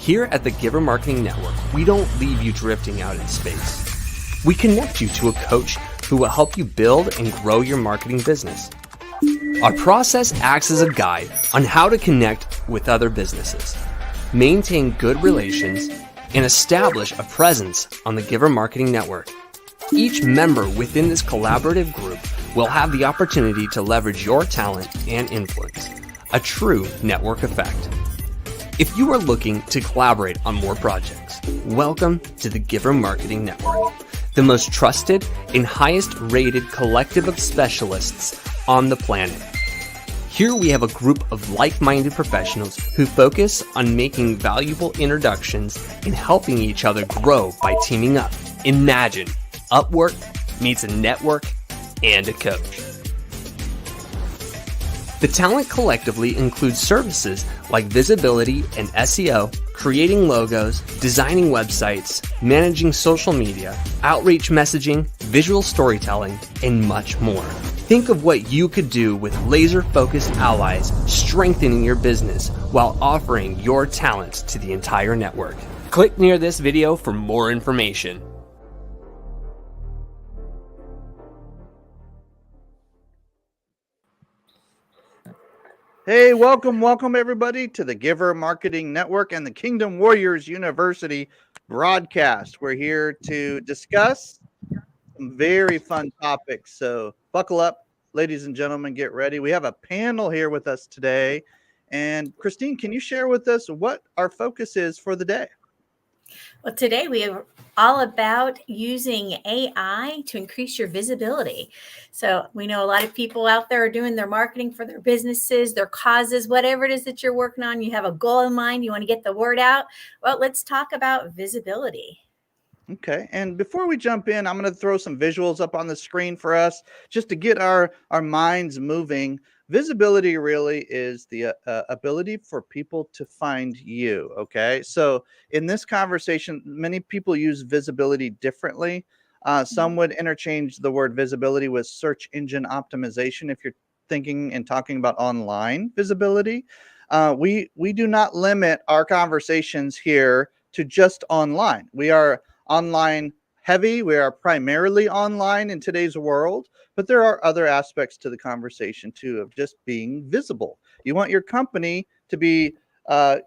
Here at the Giver Marketing Network, we don't leave you drifting out in space. We connect you to a coach who will help you build and grow your marketing business. Our process acts as a guide on how to connect with other businesses, maintain good relations, and establish a presence on the Giver Marketing Network. Each member within this collaborative group will have the opportunity to leverage your talent and influence, a true network effect. If you are looking to collaborate on more projects, welcome to the Giver Marketing Network, the most trusted and highest rated collective of specialists on the planet. Here we have a group of like-minded professionals who focus on making valuable introductions and helping each other grow by teaming up. Imagine Upwork meets a network and a coach. The talent collectively includes services like visibility and SEO, creating logos, designing websites, managing social media, outreach messaging, visual storytelling, and much more. Think of what you could do with laser-focused allies strengthening your business while offering your talents to the entire network. Click near this video for more information. Hey, welcome everybody to the Giver Marketing Network and the Kingdom Warriors University broadcast. We're here to discuss some very fun topics. So buckle up, ladies and gentlemen, get ready. We have a panel here with us today. And Christine, can you share with us what our focus is for the day? Well, today we are all about using AI to increase your visibility. So we know a lot of people out there are doing their marketing for their businesses, their causes, whatever it is that you're working on. You have a goal in mind. You want to get the word out. Well, let's talk about visibility. Okay. And before we jump in, I'm going to throw some visuals up on the screen for us just to get our minds moving. Visibility really is the ability for people to find you. Okay. So in this conversation, many people use visibility differently. Some would interchange the word visibility with search engine optimization if you're thinking and talking about online visibility. We do not limit our conversations here to just online. We are online heavy. We are primarily online in today's world, but there are other aspects to the conversation too of just being visible. You want your company to be,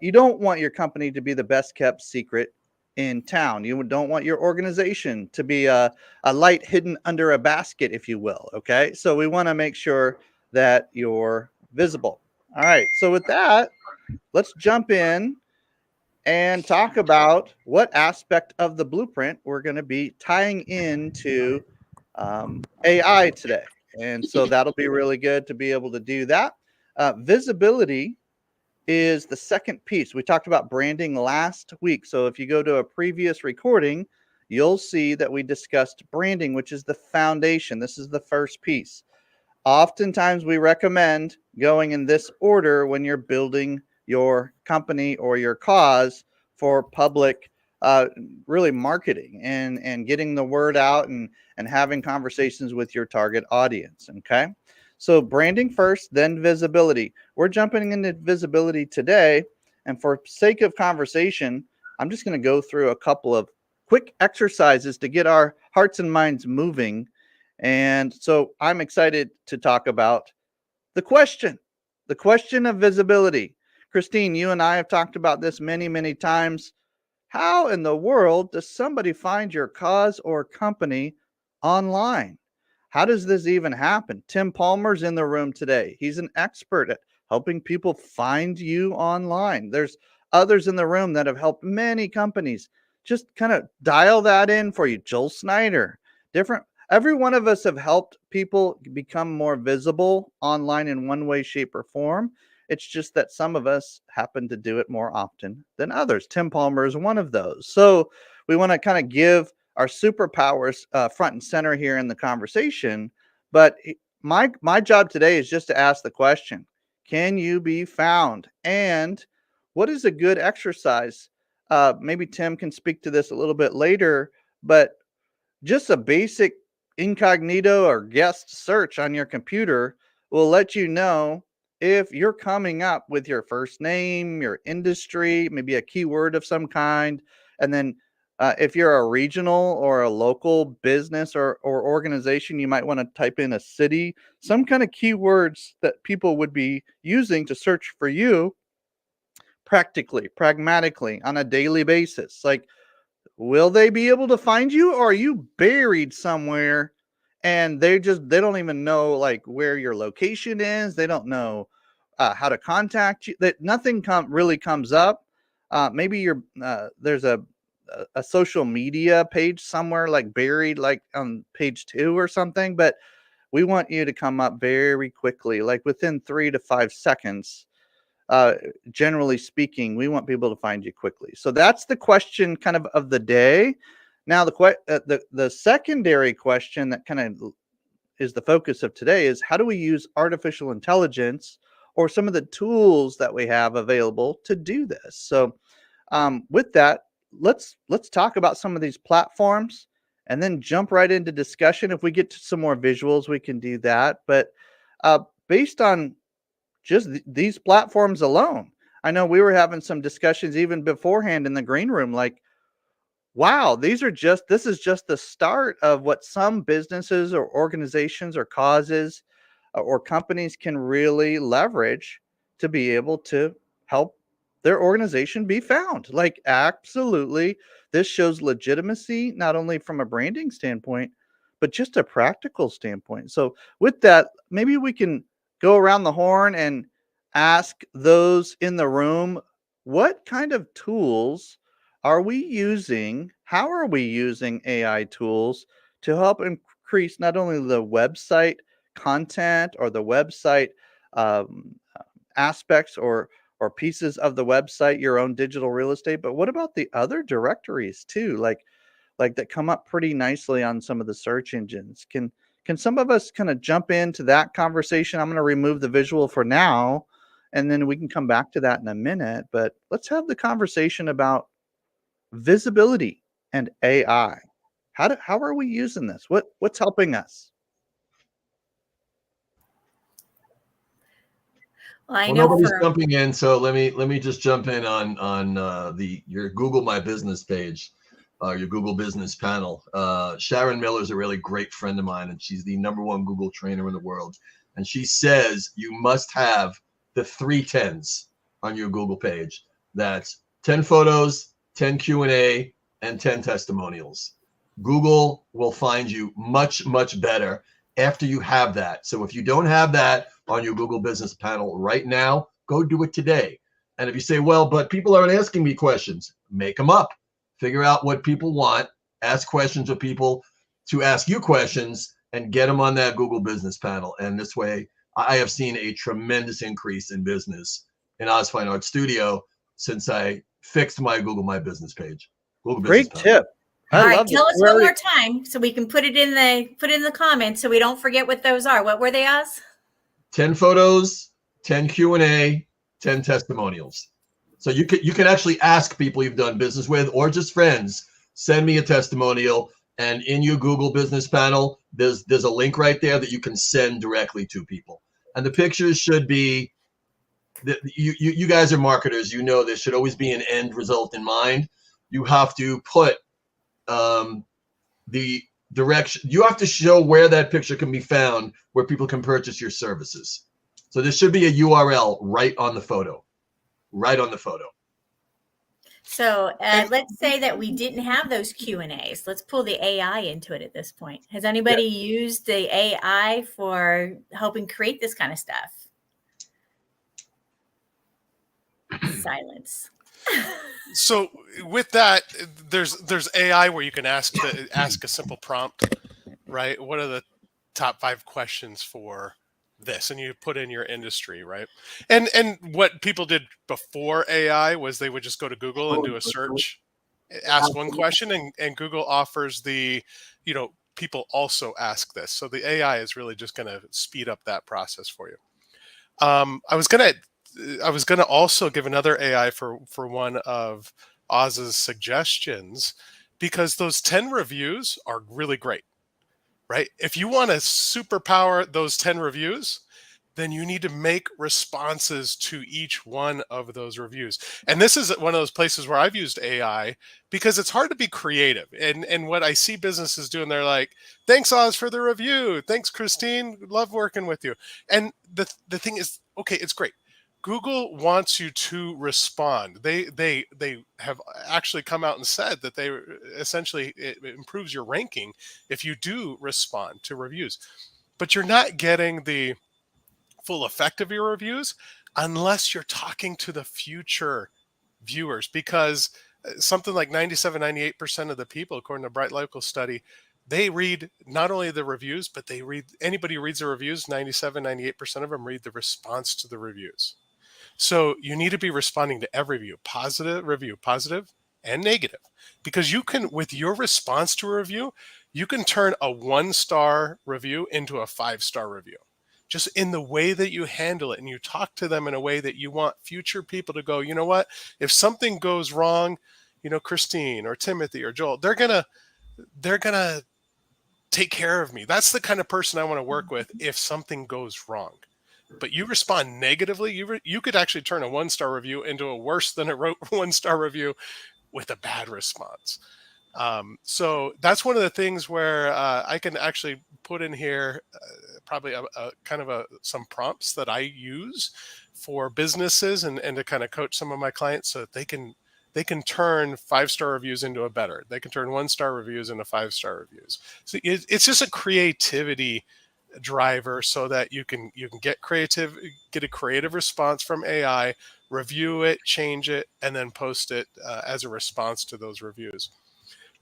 you don't want your company to be the best kept secret in town. You don't want your organization to be a light hidden under a basket, if you will. Okay. So we want to make sure that you're visible. All right. So with that, let's jump in and talk about what aspect of the blueprint we're going to be tying into AI today. And so that'll be really good to be able to do that. Visibility is the second piece. We talked about branding last week. So if you go to a previous recording, you'll see that we discussed branding, which is the foundation. This is the first piece. Oftentimes we recommend going in this order when you're building your company or your cause for public really marketing and getting the word out and having conversations with your target audience. Okay. So branding first, then visibility. We're jumping into visibility today. And for sake of conversation, I'm just going to go through a couple of quick exercises to get our hearts and minds moving. And so I'm excited to talk about the question of visibility. Christine, you and I have talked about this many, many times. How in the world does somebody find your cause or company online? How does this even happen? Tim Palmer's in the room today. He's an expert at helping people find you online. There's others in the room that have helped many companies. Just kind of dial that in for you. Joel Snyder, every one of us have helped people become more visible online in one way, shape, or form. It's just that some of us happen to do it more often than others. Tim Palmer is one of those. So we want to kind of give our superpowers front and center here in the conversation. But my job today is just to ask the question, can you be found? And what is a good exercise? Maybe Tim can speak to this a little bit later, but just a basic incognito or guest search on your computer will let you know if you're coming up with your first name, your industry, maybe a keyword of some kind, and then if you're a regional or a local business or organization, you might want to type in a city, some kind of keywords that people would be using to search for you practically, pragmatically on a daily basis. Like, will they be able to find you, or are you buried somewhere and they don't even know like where your location is? They don't know how to contact you. That nothing really comes up. Maybe there's a social media page somewhere like buried like on page 2 or something, but we want you to come up very quickly, like within 3 to 5 seconds. uh, Generally speaking, we want people to find you quickly. So that's the question kind of the day. Now, the secondary question that kind of is the focus of today is how do we use artificial intelligence or some of the tools that we have available to do this? So, with that, let's talk about some of these platforms and then jump right into discussion. If we get to some more visuals, we can do that. But based on just these platforms alone. I know we were having some discussions even beforehand in the green room, like, wow, this is just the start of what some businesses or organizations or causes or companies can really leverage to be able to help their organization be found. Like, absolutely, this shows legitimacy, not only from a branding standpoint, but just a practical standpoint. So, with that, maybe we can go around the horn and ask those in the room, what kind of tools are we using? How are we using AI tools to help increase not only the website content or the website um, aspects or pieces of the website, your own digital real estate, but what about the other directories too, like that come up pretty nicely on some of the search engines? Can some of us kind of jump into that conversation? I'm going to remove the visual for now, and then we can come back to that in a minute. But let's have the conversation about visibility and AI. How are we using this? What's helping us? Well, I Well, know nobody's for jumping in, so let me just jump in on the your Google My Business page, your Google Business panel. Sharon Miller is a really great friend of mine, and she's the #1 Google trainer in the world. And she says you must have the 3 10s on your Google page. That's 10 photos, 10 Q&A, and 10 testimonials. Google will find you much better after you have that. So if you don't have that on your Google Business panel right now, go do it today. And if you say, well, but people aren't asking me questions, make them up. Figure out what people want, ask questions of people to ask you questions, and get them on that Google Business panel. And this way, I have seen a tremendous increase in business in Oz Fine Art Studio since I fixed my Google My Business page. Google Business Great panel. tip. I all right, love this. tell us one more time so we can put it in the comments so we don't forget what those are. What were they, Oz? 10 photos, 10 Q&A, 10 testimonials. So you can actually ask people you've done business with or just friends, send me a testimonial. And in your Google Business panel, there's a link right there that you can send directly to people. And the pictures should be, you guys are marketers, you know there should always be an end result in mind. You have to put the direction, you have to show where that picture can be found, where people can purchase your services. So there should be a URL right on the photo. So let's say that we didn't have those Q&As. Let's pull the AI into it at this point. Has anybody used the AI for helping create this kind of stuff? Silence. So with that, there's AI where you can ask a simple prompt, right? What are the top 5 questions for this? And you put in your industry, right? And what people did before AI was they would just go to Google and do a search, ask one question, and Google offers people also ask this. So the AI is really just going to speed up that process for you. I was gonna also give another AI for one of Oz's suggestions, because those 10 reviews are really great, right? If you want to superpower those 10 reviews, then you need to make responses to each one of those reviews. And this is one of those places where I've used AI because it's hard to be creative. And what I see businesses doing, they're like, thanks, Oz, for the review. Thanks, Christine. Love working with you. And the thing is, okay, it's great. Google wants you to respond. They have actually come out and said that they essentially, it improves your ranking if you do respond to reviews. But you're not getting the full effect of your reviews unless you're talking to the future viewers, because something like 97-98% of the people, according to Bright Local study, they read not only the reviews, but they read, anybody who reads the reviews, 97-98% of them read the response to the reviews. So you need to be responding to every review, positive and negative, because you can, with your response to a review, you can turn a 1-star review into a 5-star review. Just in the way that you handle it, and you talk to them in a way that you want future people to go, you know what, if something goes wrong, you know, Christine or Timothy or Joel, they're gonna take care of me. That's the kind of person I want to work with if something goes wrong. But you respond negatively, you could actually turn a 1-star review into a worse than a 1-star review with a bad response. So that's one of the things where I can actually put in here probably some prompts that I use for businesses and to kind of coach some of my clients so that they can turn 5-star reviews into a better. They can turn 1-star reviews into 5-star reviews. So it's just a creativity driver so that you can get a creative response from AI, review it, change it, and then post it as a response to those reviews.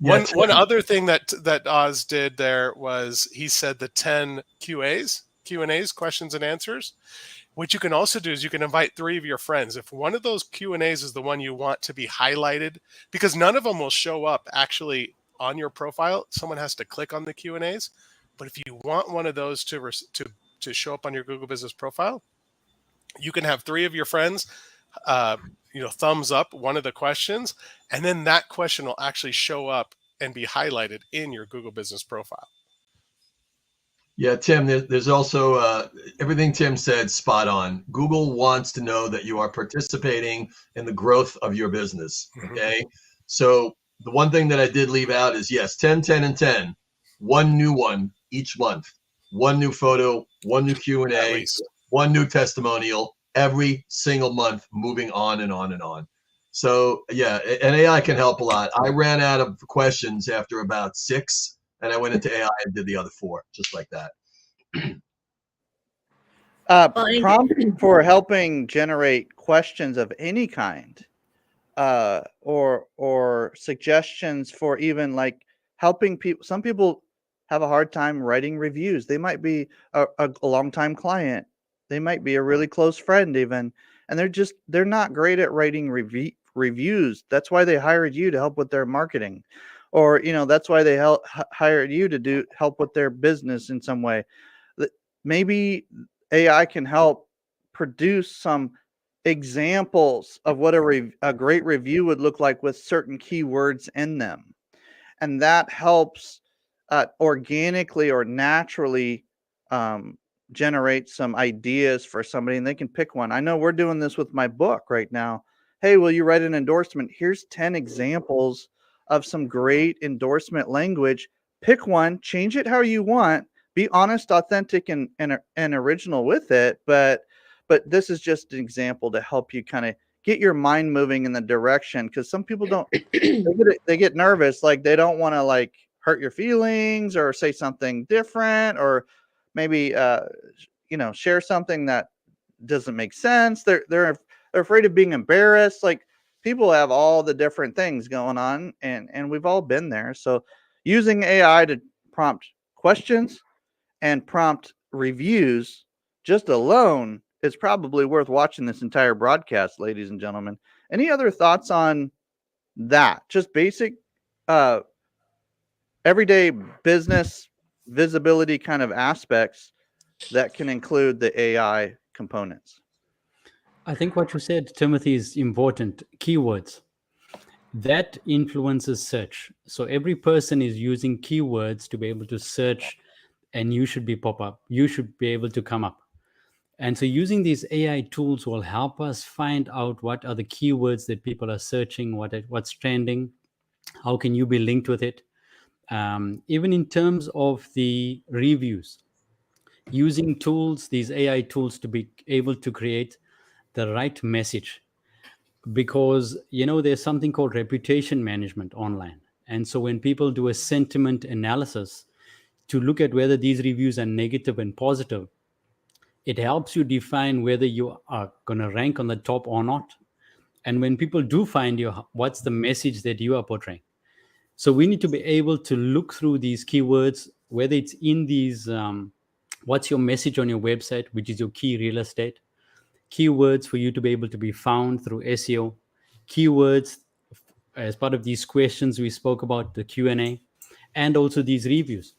Yeah, One other thing that Oz did there was he said the 10 Q&As, questions and answers. What you can also do is you can invite 3 of your friends. If one of those Q&As is the one you want to be highlighted, because none of them will show up actually on your profile, someone has to click on the Q&As. But if you want one of those to show up on your Google Business profile, you can have 3 of your friends thumbs up one of the questions, and then that question will actually show up and be highlighted in your Google Business profile. Yeah, Tim, there's also everything Tim said, spot on. Google wants to know that you are participating in the growth of your business. Okay. So the one thing that I did leave out is, yes, 10, 10, and 10, one new one each month, one new photo, one new Q&A, one new testimonial every single month, moving on and on and on. So yeah, and AI can help a lot. I ran out of questions after about 6, and I went into AI and did the other 4, just like that. Prompt for helping generate questions of any kind, or suggestions for even like helping people. Some people have a hard time writing reviews. They might be a longtime client. They might be a really close friend even, and they're not great at writing reviews. That's why they hired you to help with their marketing, or that's why they hired you to help with their business in some way. Maybe AI can help produce some examples of what a great review would look like with certain keywords in them, and that helps organically or naturally generate some ideas for somebody, and they can pick one. I know we're doing this with my book right now. Hey, will you write an endorsement? Here's 10 examples of some great endorsement language. Pick one, change it how you want, be honest, authentic, and original with it. But this is just an example to help you kind of get your mind moving in the direction, because some people don't they get nervous, like they don't want to like hurt your feelings or say something different, or maybe share something that doesn't make sense. They're afraid of being embarrassed. Like, people have all the different things going on, and we've all been there. So using AI to prompt questions and prompt reviews just alone is probably worth watching this entire broadcast, ladies and gentlemen. Any other thoughts on that? Just basic everyday business visibility kind of aspects that can include the AI components. I think what you said, Timothy, is important. Keywords. That influences search. So every person is using keywords to be able to search, and you should be pop up. You should be able to come up. And so using these AI tools will help us find out what are the keywords that people are searching, what's trending, how can you be linked with it. Even in terms of the reviews, using tools, these AI tools, to be able to create the right message. Because, there's something called reputation management online. And so when people do a sentiment analysis to look at whether these reviews are negative and positive, it helps you define whether you are going to rank on the top or not. And when people do find you, what's the message that you are portraying? So we need to be able to look through these keywords, whether it's in these, what's your message on your website, which is your key real estate, keywords for you to be able to be found through SEO, keywords as part of these questions we spoke about, the Q&A, and also these reviews.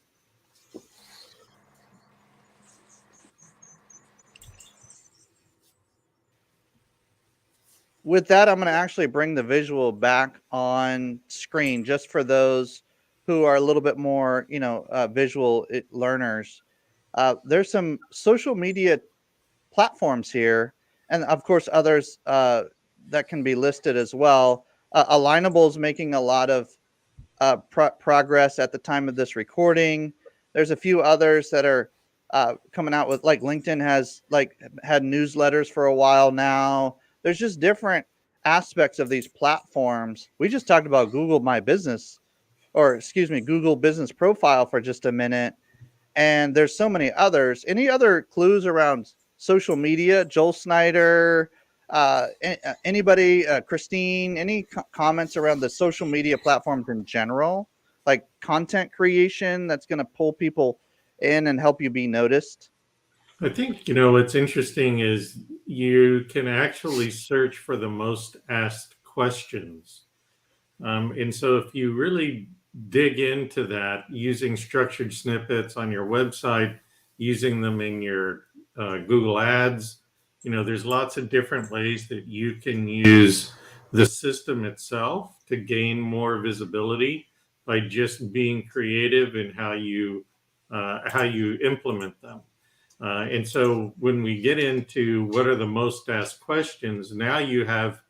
With that, I'm going to actually bring the visual back on screen just for those who are a little bit more, visual learners. There's some social media platforms here, and of course others that can be listed as well. Alignable is making a lot of progress at the time of this recording. There's a few others that are coming out with, like LinkedIn has had newsletters for a while now. There's just different aspects of these platforms. We just talked about Google Business Profile for just a minute. And there's so many others. Any other clues around social media? Joel Snyder, anybody, Christine, any comments around the social media platforms in general? Like content creation that's going to pull people in and help you be noticed? I think, what's interesting is you can actually search for the most asked questions. And so if you really dig into that using structured snippets on your website, using them in your Google Ads, there's lots of different ways that you can use the system itself to gain more visibility by just being creative in how you implement them. And so when we get into what are the most asked questions, now you have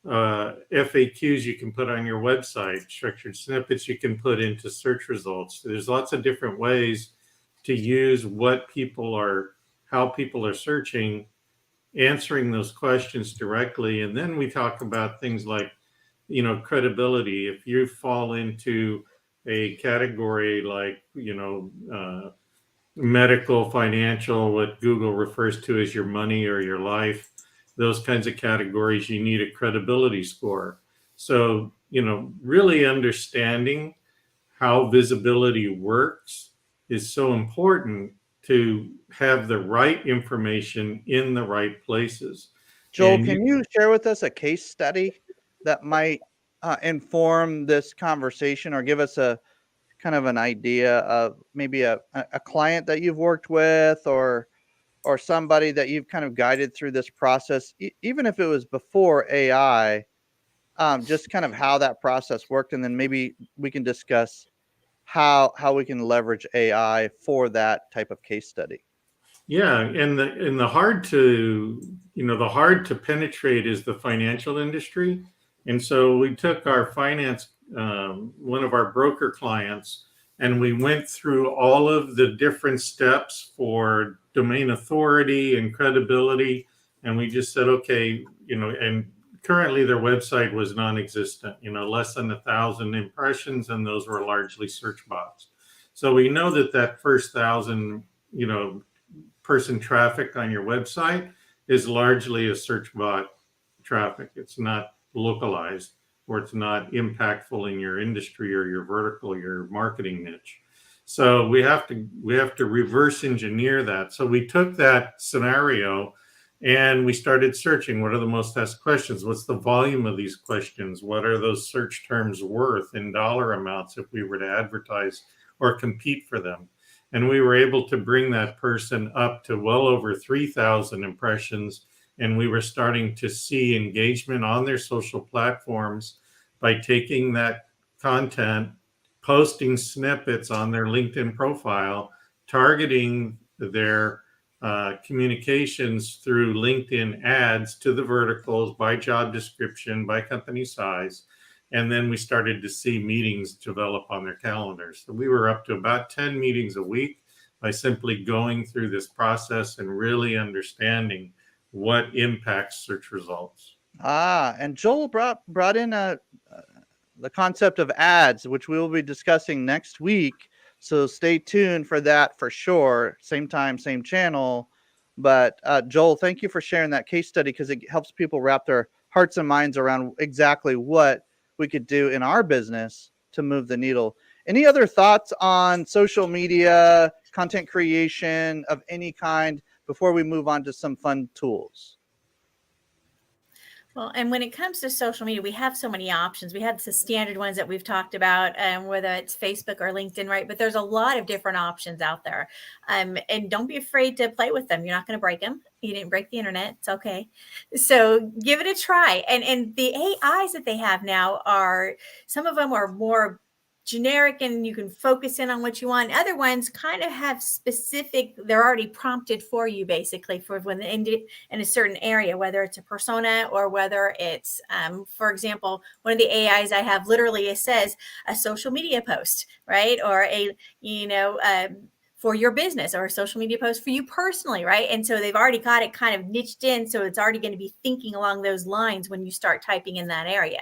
FAQs you can put on your website, structured snippets you can put into search results. There's lots of different ways to use how people are searching, answering those questions directly. And then we talk about things like, credibility. If you fall into a category like, medical, financial, what Google refers to as your money or your life, those kinds of categories, you need a credibility score. So, really understanding how visibility works is so important to have the right information in the right places. Joel, can you share with us a case study that might inform this conversation, or give us a kind of an idea of maybe a client that you've worked with, or somebody that you've kind of guided through this process, even if it was before AI, just kind of how that process worked, and then maybe we can discuss how we can leverage AI for that type of case study. Yeah, and the hard to penetrate is the financial industry, and so we took our finance, one of our broker clients, and we went through all of the different steps for domain authority and credibility, and we just said, okay, and currently their website was non-existent, less than 1,000 impressions, and those were largely search bots. So we know that first 1,000, person traffic on your website is largely a search bot traffic. It's not localized, or it's not impactful in your industry or your vertical, your marketing niche. So we have to reverse engineer that. So we took that scenario and we started searching. What are the most asked questions? What's the volume of these questions? What are those search terms worth in dollar amounts if we were to advertise or compete for them? And we were able to bring that person up to well over 3,000 impressions. And we were starting to see engagement on their social platforms by taking that content, posting snippets on their LinkedIn profile, targeting their communications through LinkedIn ads to the verticals by job description, by company size. And then we started to see meetings develop on their calendars. So we were up to about 10 meetings a week by simply going through this process and really understanding what impacts search results. And Joel brought in the concept of ads, which we will be discussing next week. So stay tuned for that for sure. Same time, same channel. But Joel, thank you for sharing that case study, because it helps people wrap their hearts and minds around exactly what we could do in our business to move the needle. Any other thoughts on social media, content creation of any kind before we move on to some fun tools? Well, and when it comes to social media, we have so many options. We have the standard ones that we've talked about, whether it's Facebook or LinkedIn, right? But there's a lot of different options out there. And don't be afraid to play with them. You're not going to break them. You didn't break the internet. It's okay. So give it a try. And the AIs that they have now some of them are more generic and you can focus in on what you want. Other ones kind of have specific, they're already prompted for you basically for when in a certain area, whether it's a persona or whether it's, for example, one of the AIs I have literally, it says a social media post, right? Or for your business, or a social media post for you personally, right? And so they've already got it kind of niched in. So it's already going to be thinking along those lines when you start typing in that area,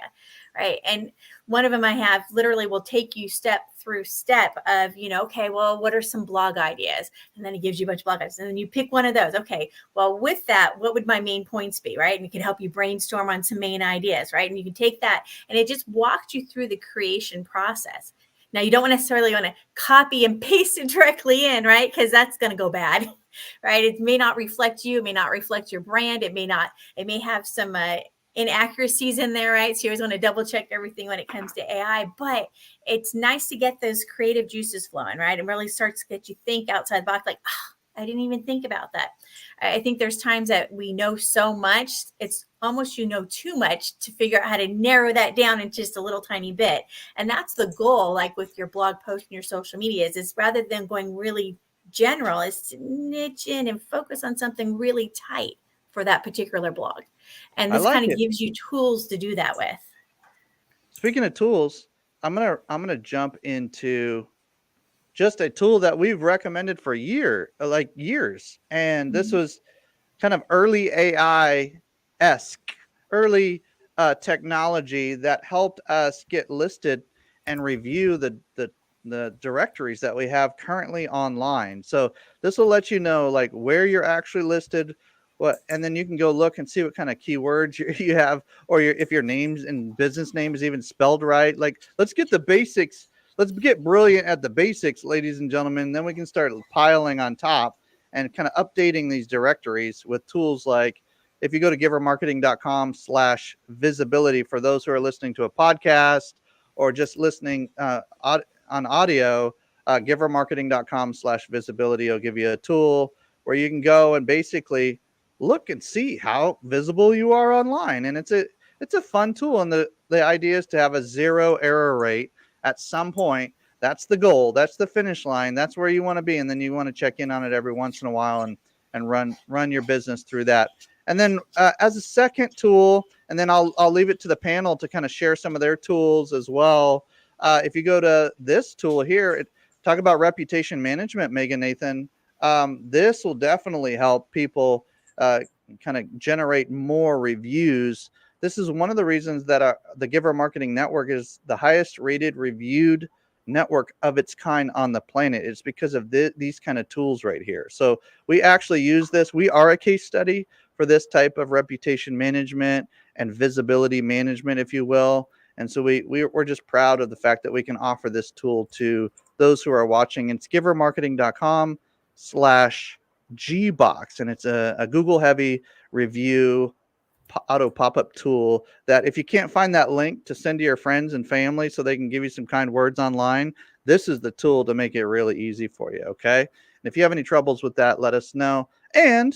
right? And one of them I have literally will take you step through step of, okay, well, what are some blog ideas? And then it gives you a bunch of blog ideas. And then you pick one of those. Okay, well, with that, what would my main points be, right? And it can help you brainstorm on some main ideas, right? And you can take that and it just walks you through the creation process. Now, you don't necessarily want to copy and paste it directly in, right? Because that's going to go bad, right? It may not reflect you. It may not reflect your brand. It may have some inaccuracies in there, right? So you always want to double check everything when it comes to AI, but it's nice to get those creative juices flowing, right? And really starts to get you think outside the box, like, I didn't even think about that. I think there's times that we know so much, it's almost too much to figure out how to narrow that down in just a little tiny bit. And that's the goal, like with your blog post and your social media, is rather than going really general, is to niche in and focus on something really tight for that particular blog. And this kind of gives you tools to do that with. Speaking of tools, I'm gonna jump into just a tool that we've recommended for years. And this was kind of early AI-esque, early technology that helped us get listed and review the directories that we have currently online. So this will let you know like where you're actually listed, and then you can go look and see what kind of keywords you have, or if your names and business name is even spelled right. Like, let's get the basics. Let's get brilliant at the basics, ladies and gentlemen. Then we can start piling on top and kind of updating these directories with tools like, if you go to givermarketing.com/visibility, for those who are listening to a podcast or just listening on audio, givermarketing.com/visibility will give you a tool where you can go and basically look and see how visible you are online. And it's a fun tool. And the idea is to have a 0 error rate at some point. That's the goal. That's the finish line. That's where you want to be. And then you want to check in on it every once in a while and run your business through that. And then as a second tool, and then I'll leave it to the panel to kind of share some of their tools as well. If you go to this tool here, talk about reputation management, Megan, Nathan. This will definitely help people kind of generate more reviews. This is one of the reasons that the Giver Marketing Network is the highest rated reviewed network of its kind on the planet. It's because of these kind of tools right here. So we actually use this. We are a case study for this type of reputation management and visibility management, if you will. And so we're just proud of the fact that we can offer this tool to those who are watching. It's givermarketing.com/gbox. And it's a Google heavy review auto pop-up tool that if you can't find that link to send to your friends and family so they can give you some kind words online, this is the tool to make it really easy for you. Okay. And if you have any troubles with that, let us know. And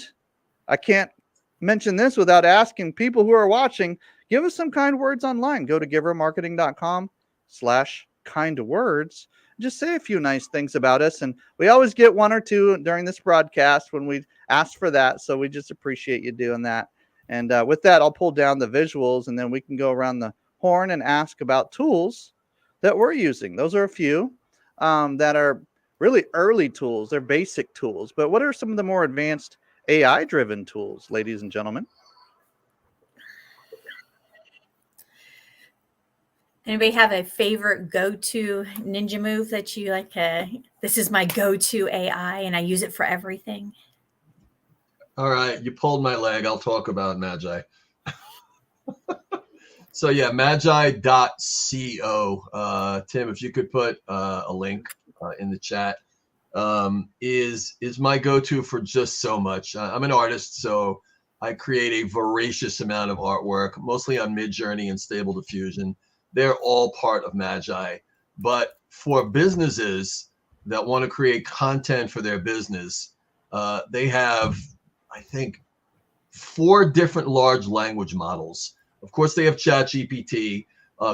I can't mention this without asking people who are watching, give us some kind words online. Go to givermarketing.com/kind words just say a few nice things about us. And we always get one or two during this broadcast when we ask for that. So we just appreciate you doing that. And with that, I'll pull down the visuals, and then we can go around the horn and ask about tools that we're using. Those are a few that are really early tools. They're basic tools. But what are some of the more advanced AI-driven tools, ladies and gentlemen? Anybody have a favorite go-to ninja move that you like? This is my go-to AI, and I use it for everything. All right, you pulled my leg. I'll talk about Magi. So yeah, magi.co. Tim, if you could put a link in the chat, is my go-to for just so much. I'm an artist, so I create a voracious amount of artwork, mostly on Midjourney and Stable Diffusion. They're all part of Magi. But for businesses that want to create content for their business, they have, I think, 4 different large language models. Of course, they have ChatGPT.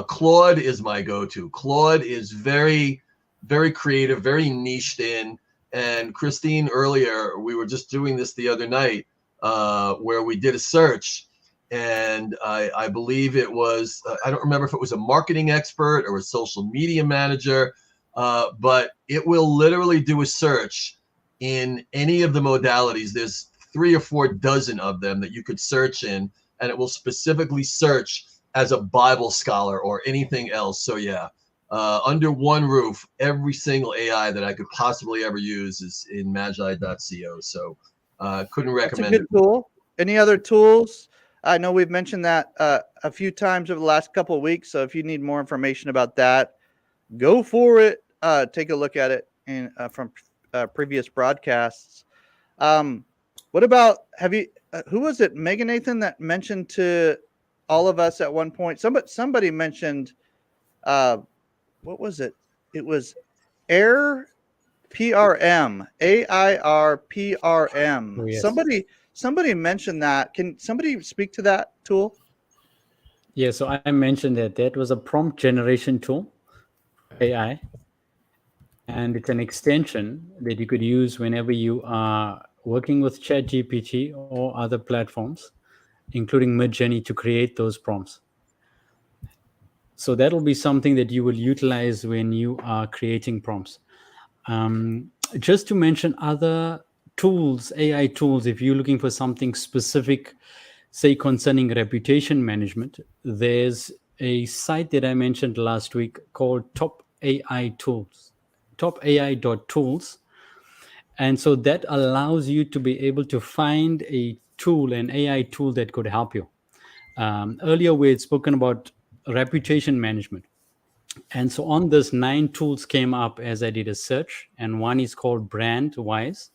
Claude is my go-to. Claude is very, very creative, very niched in. And Christine, earlier, we were just doing this the other night where we did a search. And I believe it was, I don't remember if it was a marketing expert or a social media manager, but it will literally do a search in any of the modalities. There's 3 or 4 dozen of them that you could search in, and it will specifically search as a Bible scholar or anything else. So yeah, under one roof, every single AI that I could possibly ever use is in magi.co. So couldn't recommend That's a good tool. Any other tools? I know we've mentioned that a few times over the last couple of weeks. So if you need more information about that, go for it. Take a look at it from previous broadcasts. What about, who was it, Megan Nathan, that mentioned to all of us at one point? Somebody mentioned, what was it? It was AIR PRM, AIRPRM. Oh, yes. Somebody mentioned that. Can somebody speak to that tool? Yeah, so I mentioned that was a prompt generation tool, AI, and it's an extension that you could use whenever you are working with ChatGPT or other platforms, including Midjourney, to create those prompts. So that'll be something that you will utilize when you are creating prompts. Just to mention other tools, AI tools, if you're looking for something specific, say concerning reputation management, there's a site that I mentioned last week called Top AI Tools, topai.tools. And so that allows you to be able to find a tool, an AI tool that could help you. Earlier, we had spoken about reputation management. And so on this, 9 tools came up as I did a search. And one is called BrandWise,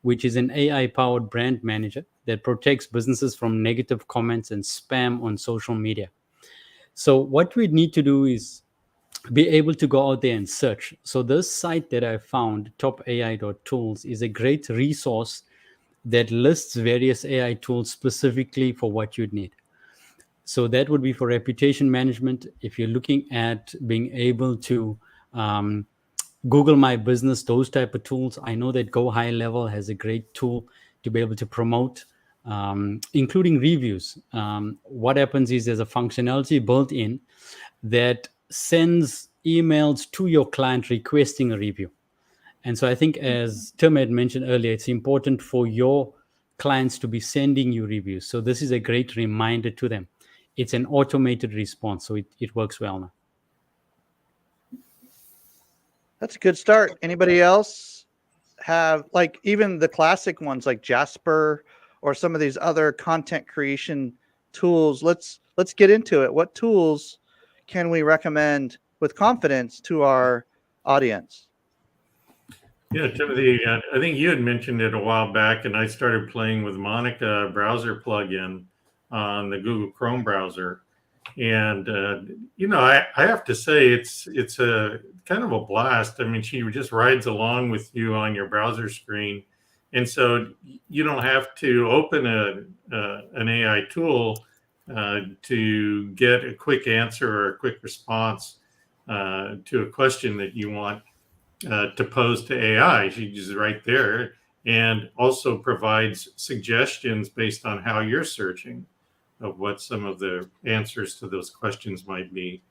which is an AI-powered brand manager that protects businesses from negative comments and spam on social media. So what we need to do is be able to go out there and search. So this site that I found, topai.tools, is a great resource that lists various AI tools specifically for what you'd need. So that would be for reputation management. If you're looking at being able to Google My Business, those type of tools, I know that Go High Level has a great tool to be able to promote, including reviews. What happens is there's a functionality built in that sends emails to your client requesting a review. And so I think, as Tim had mentioned earlier, it's important for your clients to be sending you reviews. So this is a great reminder to them. It's an automated response, so it works well now. That's a good start. Anybody else have, like, even the classic ones like Jasper or some of these other content creation tools? Let's get into it. What tools can we recommend with confidence to our audience? Yeah, Timothy, I think you had mentioned it a while back, and I started playing with Monica browser plugin on the Google Chrome browser. And, I have to say it's a kind of a blast. I mean, she just rides along with you on your browser screen. And so you don't have to open an AI tool to get a quick answer or a quick response. to a question that you want to pose to AI. She's right there, and also provides suggestions based on how you're searching of what some of the answers to those questions might be.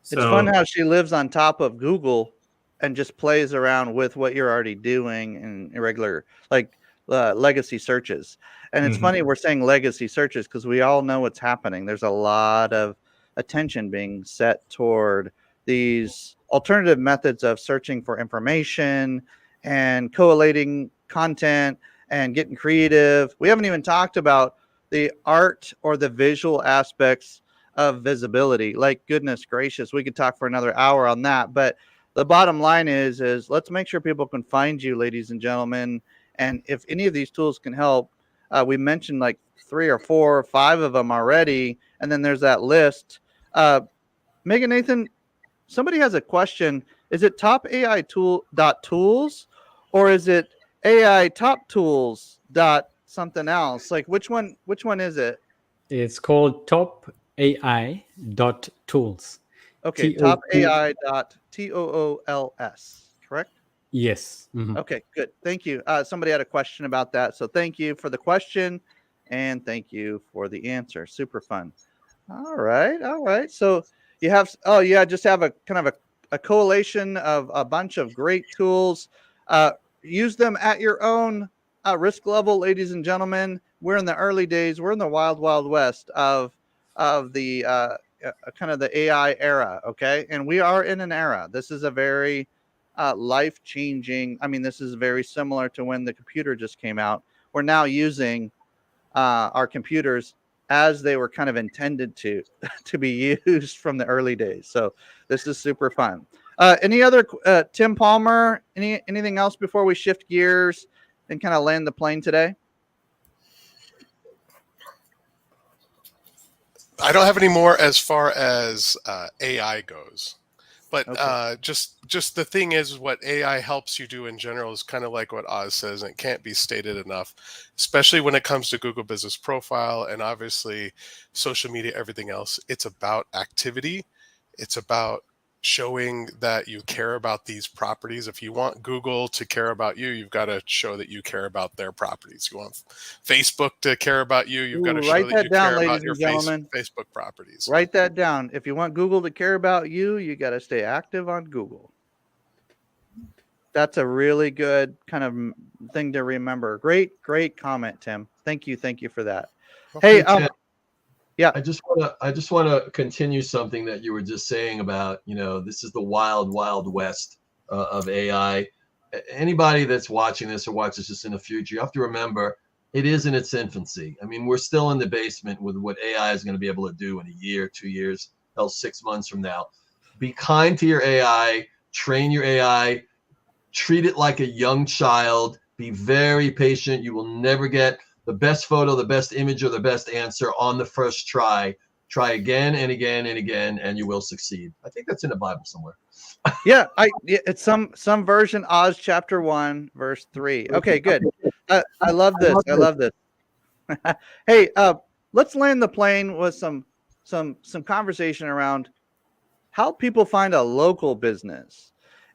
It's fun how she lives on top of Google and just plays around with what you're already doing in irregular, like legacy searches. And it's funny we're saying legacy searches because we all know what's happening. There's a lot of attention being set toward these alternative methods of searching for information and collating content and getting creative. We haven't even talked about the art or the visual aspects of visibility. Like, goodness gracious, we could talk for another hour on that. But the bottom line is let's make sure people can find you, ladies and gentlemen. And if any of these tools can help, we mentioned like 3 or 4 or 5 of them already. And then there's that list. Megan, Nathan, somebody has a question. Is it top AI tools or is it AI top tools dot something else? Like which one is it? It's called topai.tools. Okay, topai.tools, correct? Yes. Mhm. Okay, good. Thank you. Somebody had a question about that. So thank you for the question and thank you for the answer. Super fun. All right. So you have, just have a kind of a collation of a bunch of great tools. Use them at your own risk level, ladies and gentlemen. We're in the early days. We're in the wild, wild west of the kind of the AI era. Okay. And we are in an era. This is a very life-changing. I mean, this is very similar to when the computer just came out. We're now using our computers as they were kind of intended to be used from the early days. So this is super fun. Any other Tim Palmer? Anything else before we shift gears and kind of land the plane today? I don't have any more as far as AI goes. But Okay. just the thing is, what AI helps you do in general is kind of like what Oz says, and it can't be stated enough, especially when it comes to Google Business Profile and obviously social media, everything else. It's about activity. It's about showing that you care about these properties. If you want Google to care about you, you've got to show that you care about their properties. You want Facebook to care about you, you've got to show Write that that you down, care about ladies your and gentlemen. Facebook properties. Write that down. If you want Google to care about you, you got to stay active on Google. That's a really good kind of thing to remember. Great comment, Tim. Thank you for that. Hey, Tim, yeah. I just want to continue something that you were just saying about, this is the wild, wild west of AI. Anybody that's watching this or watches this in the future, you have to remember it is in its infancy. I mean, we're still in the basement with what AI is going to be able to do in a year, 2 years, hell, 6 months from now. Be kind to your AI, train your AI, treat it like a young child, be very patient. You will never get the best photo, the best image, or the best answer on the first try. Try again and again and again, and you will succeed. I think that's in the Bible somewhere. Yeah, it's some version, Oz chapter 1, verse 3. Okay, good. I love this. Hey, let's land the plane with some conversation around how people find a local business.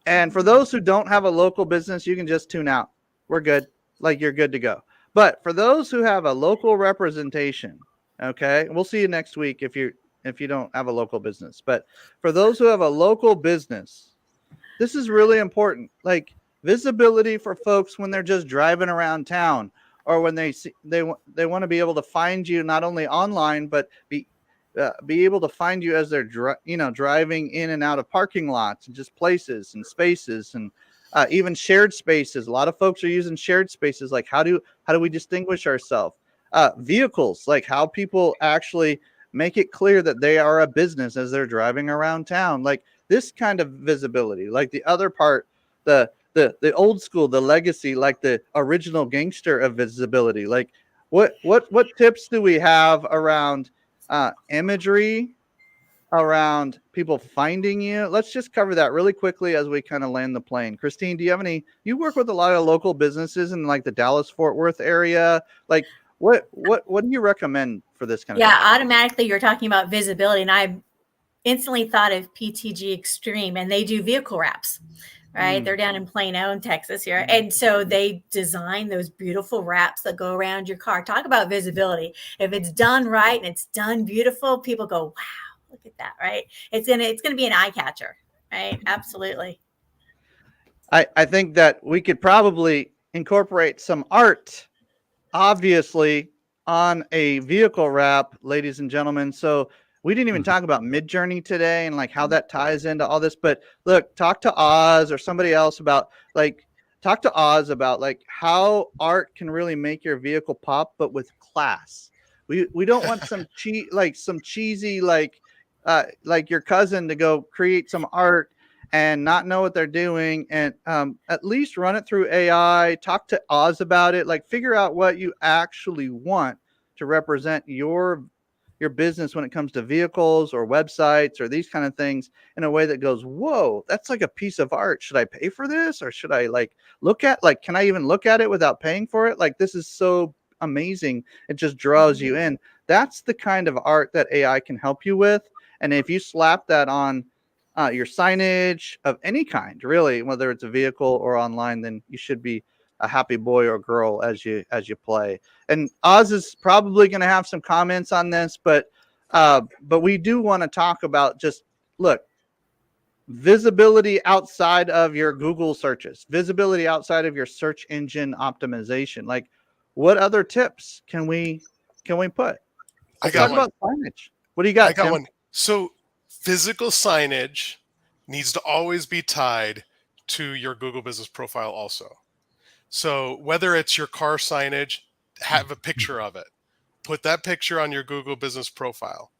And for those who don't have a local business, you can just tune out. We're good. Like, you're good to go. But for those who have a local representation, okay, we'll see you next week if you don't have a local business. But for those who have a local business, this is really important. Like, visibility for folks when they're just driving around town, or when they want to be able to find you not only online, but be able to find you as they're driving in and out of parking lots and just places and spaces, and even shared spaces. A lot of folks are using shared spaces. Like, how do we distinguish ourselves? Vehicles, like how people actually make it clear that they are a business as they're driving around town. Like this kind of visibility. Like the other part, the old school, the legacy, like the original gangster of visibility. Like what tips do we have around imagery, around people finding you? Let's just cover that really quickly as we kind of land the plane. Christine, do you have you work with a lot of local businesses in like the Dallas-Fort Worth area. Like what do you recommend for this kind of thing? Automatically you're talking about visibility, and instantly thought of PTG Extreme, and they do vehicle wraps, right? They're down in Plano in Texas here. And so they design those beautiful wraps that go around your car. Talk about visibility. If it's done right and it's done beautiful, people go, wow, look at that, right? It's gonna be an eye catcher, right? Absolutely. I think that we could probably incorporate some art, obviously, on a vehicle wrap, ladies and gentlemen. So we didn't even talk about Midjourney today and like how that ties into all this. But look, talk to Oz or somebody else about talk to Oz about like how art can really make your vehicle pop, but with class. We don't want some cheesy like your cousin to go create some art and not know what they're doing, and at least run it through AI, talk to Oz about it, like figure out what you actually want to represent your business when it comes to vehicles or websites or these kind of things in a way that goes, whoa, that's like a piece of art. Should I pay for this? Or should I can I even look at it without paying for it? Like, this is so amazing. It just draws you in. That's the kind of art that AI can help you with. And if you slap that on your signage of any kind, really, whether it's a vehicle or online, then you should be a happy boy or girl as you play. And Oz is probably going to have some comments on this, but we do want to talk about visibility outside of your Google searches, visibility outside of your search engine optimization. Like, what other tips can we put? I got one. About signage. What do you got? I got Tim? one. So physical signage needs to always be tied to your Google Business Profile also. So whether it's your car signage, have a picture of it. Put that picture on your Google Business Profile,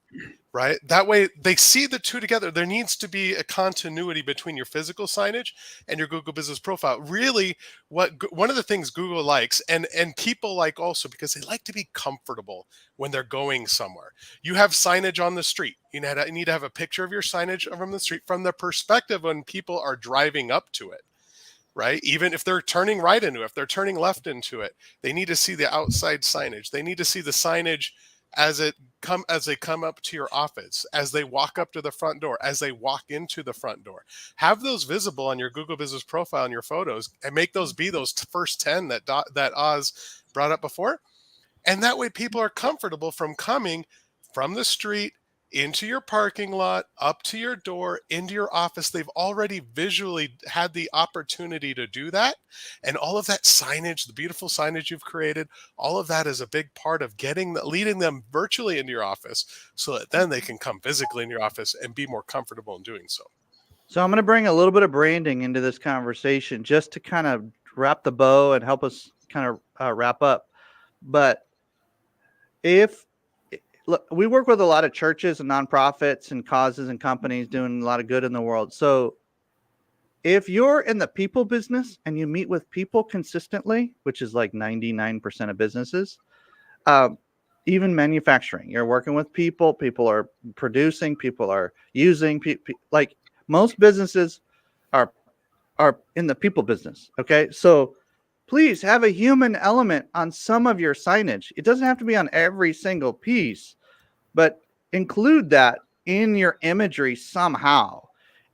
right? That way they see the two together. There needs to be a continuity between your physical signage and your Google Business Profile. Really, one of the things Google likes, and people like also, because they like to be comfortable when they're going somewhere. You have signage on the street. You need to have a picture of your signage from the street from the perspective when people are driving up to it. Right? Even if they're turning right into it, if they're turning left into it, they need to see the outside signage. They need to see the signage as they come up to your office, as they walk up to the front door, as they walk into the front door. Have those visible on your Google Business Profile and your photos, and make those be those first 10 that Oz brought up before. And that way people are comfortable from coming from the street into your parking lot, up to your door, into your office. They've already visually had the opportunity to do that. And all of that signage, the beautiful signage you've created, all of that is a big part of leading them virtually into your office so that then they can come physically in your office and be more comfortable in doing so. So I'm going to bring a little bit of branding into this conversation just to kind of wrap the bow and help us kind of wrap up. But look, we work with a lot of churches and nonprofits and causes and companies doing a lot of good in the world. So if you're in the people business and you meet with people consistently, which is like 99% of businesses, even manufacturing, you're working with people are producing, people are using, like most businesses are in the people business. Okay. So please have a human element on some of your signage. It doesn't have to be on every single piece, but include that in your imagery somehow.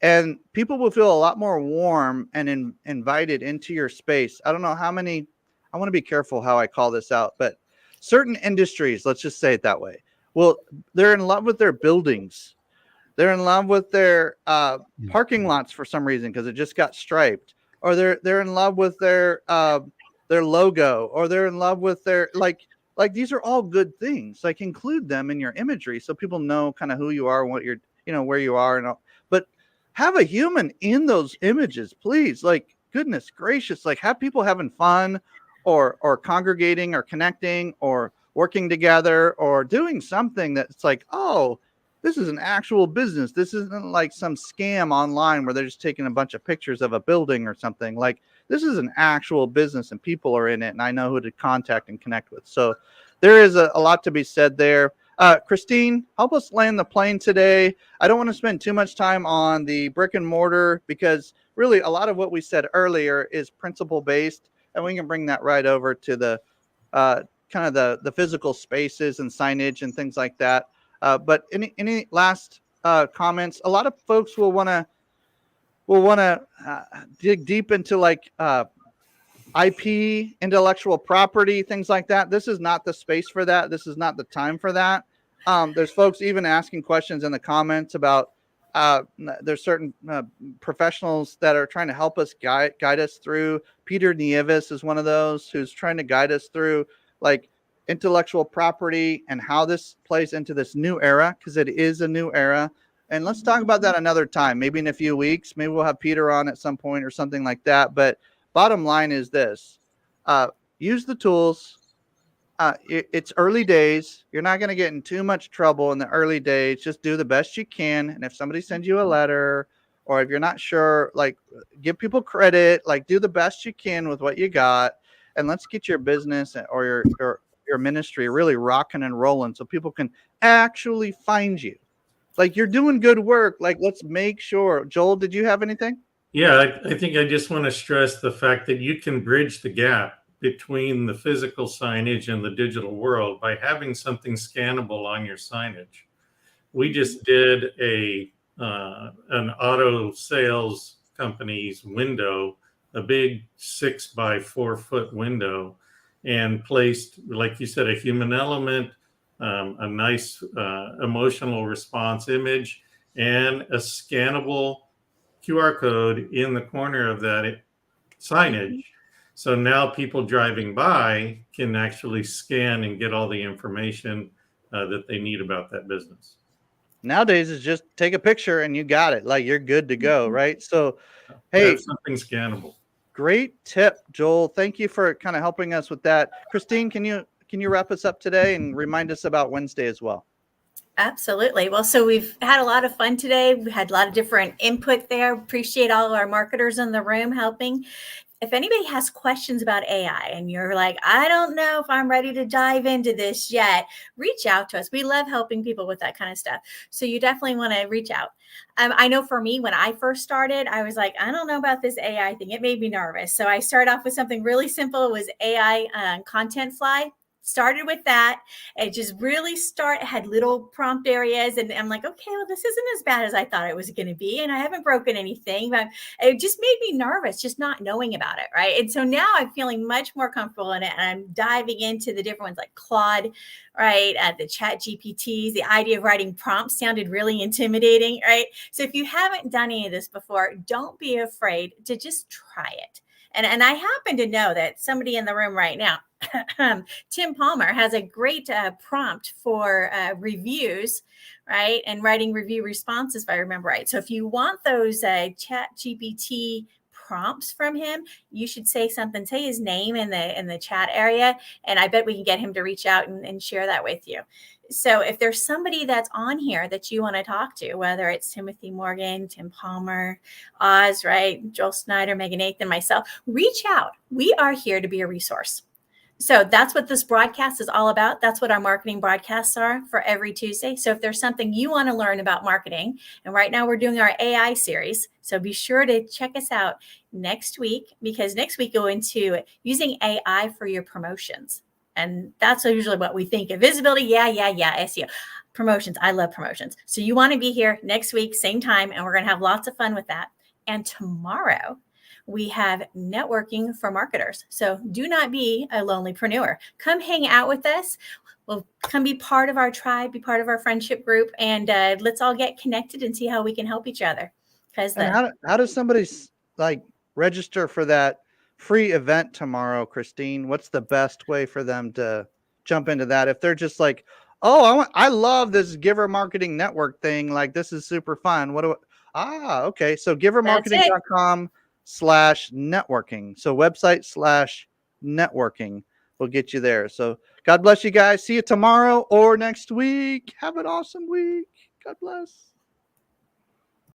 And people will feel a lot more warm and invited into your space. I don't know how many, I want to be careful how I call this out, but certain industries, let's just say it that way. Well, they're in love with their buildings. They're in love with their parking lots for some reason because it just got striped. Or they're in love with their logo, or they're in love with their like these are all good things. Like, include them in your imagery so people know kind of who you are, what you're, where you are, and all. But have a human in those images, please. Like, goodness gracious, like have people having fun, or congregating, or connecting, or working together, or doing something that's like, oh, this is an actual business. This isn't like some scam online where they're just taking a bunch of pictures of a building or something. Like, this is an actual business and people are in it, and I know who to contact and connect with. So there is a lot to be said there. Christine, help us land the plane today. I don't want to spend too much time on the brick and mortar because really a lot of what we said earlier is principle based, and we can bring that right over to the kind of the physical spaces and signage and things like that. But any last comments. A lot of folks will want to dig deep into like IP, intellectual property, things like that. This is not the space for that. This is not the time for that. There's folks even asking questions in the comments about there's certain professionals that are trying to help us guide us through. Peter Nieves is one of those who's trying to guide us through like intellectual property and how this plays into this new era, because it is a new era. And let's talk about that another time, maybe in a few weeks. Maybe we'll have Peter on at some point or something like that. But bottom line is this: use the tools. It's early days. You're not going to get in too much trouble in the early days. Just do the best you can. And if somebody sends you a letter, or if you're not sure, like, give people credit, like do the best you can with what you got. And let's get your business or your ministry really rocking and rolling so people can actually find you. Like, you're doing good work. Like, let's make sure. Joel, did you have anything? Yeah, I think I just want to stress the fact that you can bridge the gap between the physical signage and the digital world by having something scannable on your signage. We just did an auto sales company's window, a big 6 by 4 foot window, and placed, like you said, a human element, a nice emotional response image, and a scannable QR code in the corner of that signage. So now people driving by can actually scan and get all the information that they need about that business. Nowadays, it's just take a picture and you got it. Like, you're good to go, right? So, hey, something scannable. Great tip, Joel. Thank you for kind of helping us with that. Christine, can you wrap us up today and remind us about Wednesday as well? Absolutely. Well, so we've had a lot of fun today. We had a lot of different input there. Appreciate all of our marketers in the room helping. If anybody has questions about AI and you're like, I don't know if I'm ready to dive into this yet, reach out to us. We love helping people with that kind of stuff. So you definitely want to reach out. I know for me, when I first started, I was like, I don't know about this AI thing. It made me nervous. So I started off with something really simple. It was AI Content Fly. Started with that. It just really had little prompt areas. And I'm like, okay, well, this isn't as bad as I thought it was going to be. And I haven't broken anything, but it just made me nervous just not knowing about it. Right. And so now I'm feeling much more comfortable in it. And I'm diving into the different ones like Claude, right? The Chat GPTs. The idea of writing prompts sounded really intimidating. Right. So if you haven't done any of this before, don't be afraid to just try it. And I happen to know that somebody in the room right now, Tim Palmer, has a great prompt for reviews, right? And writing review responses, if I remember right. So if you want those Chat GPT prompts from him, you should say something, say his name in the chat area. And I bet we can get him to reach out and share that with you. So if there's somebody that's on here that you want to talk to, whether it's Timothy Morgan, Tim Palmer, Oz, right? Joel Snyder, Megan Nathan, myself, reach out. We are here to be a resource. So that's what this broadcast is all about. That's what our marketing broadcasts are for every Tuesday. So if there's something you want to learn about marketing, and right now we're doing our AI series, so be sure to check us out next week, because next week go into using AI for your promotions. And that's usually what we think of. Visibility, yeah, SEO. Promotions, I love promotions. So you want to be here next week, same time, and we're going to have lots of fun with that. And tomorrow, we have networking for marketers. So do not be a lonelypreneur. Come hang out with us. Well, come be part of our tribe, be part of our friendship group, and let's all get connected and see how we can help each other. Because how does somebody like register for that free event tomorrow, Christine? What's the best way for them to jump into that? If they're just like, oh, I love this Giver Marketing Network thing. Like, this is super fun. Okay. So givermarketing.com/networking. So website/networking will get you there. So God bless you guys. See you tomorrow or next week. Have an awesome week. God bless.